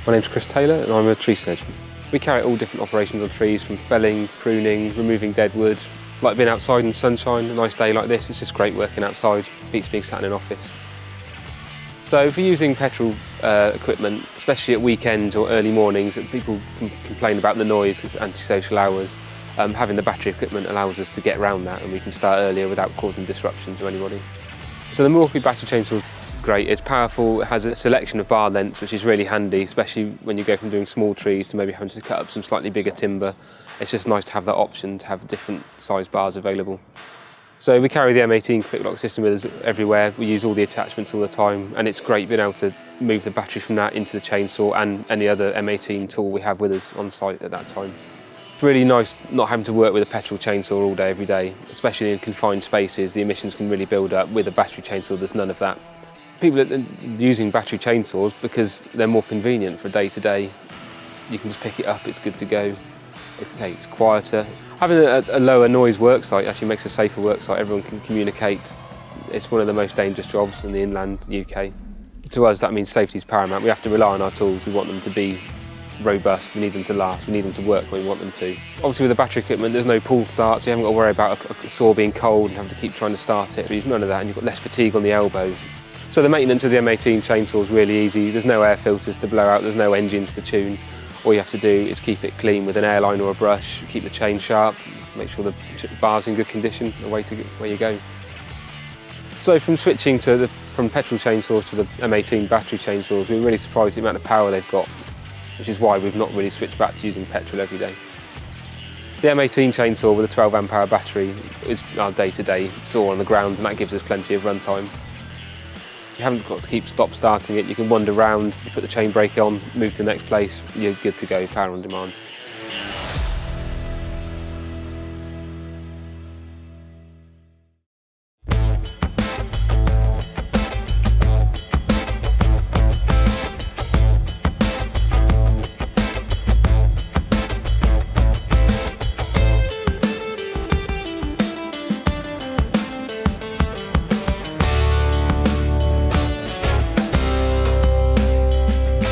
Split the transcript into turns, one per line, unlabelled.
My name's Chris Taylor and I'm a tree surgeon. We carry out all different operations on trees, from felling, pruning, removing dead wood. Like being outside in the sunshine, a nice day like this, it's just great working outside, beats being sat in an office. So if you're using petrol equipment, especially at weekends or early mornings, people complain about the noise because it's antisocial hours. Having the battery equipment allows us to get around that and we can start earlier without causing disruption to anybody. So the MILWAUKEE battery chainsaw is great. It's powerful, it has a selection of bar lengths which is really handy, especially when you go from doing small trees to maybe having to cut up some slightly bigger timber. It's just nice to have that option to have different size bars available. So we carry the M18 QUIK-LOK system with us everywhere. We use all the attachments all the time, and it's great being able to move the battery from that into the chainsaw and any other M18 tool we have with us on site at that time. It's really nice not having to work with a petrol chainsaw all day, every day, especially in confined spaces. The emissions can really build up. With a battery chainsaw, there's none of that. People are using battery chainsaws because they're more convenient for day to day. You can just pick it up, it's good to go. It's quieter. Having a lower noise worksite actually makes a safer worksite. Everyone can communicate. It's one of the most dangerous jobs in the inland UK. To us, that means safety is paramount. We have to rely on our tools. We want them to be robust, we need them to last, we need them to work when we want them to. Obviously with the battery equipment there's no pull start, so you haven't got to worry about a saw being cold and having to keep trying to start it. There's none of that, and you've got less fatigue on the elbow. So the maintenance of the M18 chainsaw is really easy. There's no air filters to blow out, there's no engines to tune. All you have to do is keep it clean with an airline or a brush, keep the chain sharp, make sure the bar's in good condition, away to where you go. So from switching from petrol chainsaws to the M18 battery chainsaws, we were really surprised at the amount of power they've got, which is why we've not really switched back to using petrol every day. The M18 chainsaw with a 12 amp hour battery is our day-to-day saw on the ground, and that gives us plenty of run time. You haven't got to keep stop-starting it, you can wander around, you put the chain brake on, move to the next place, you're good to go, power on demand.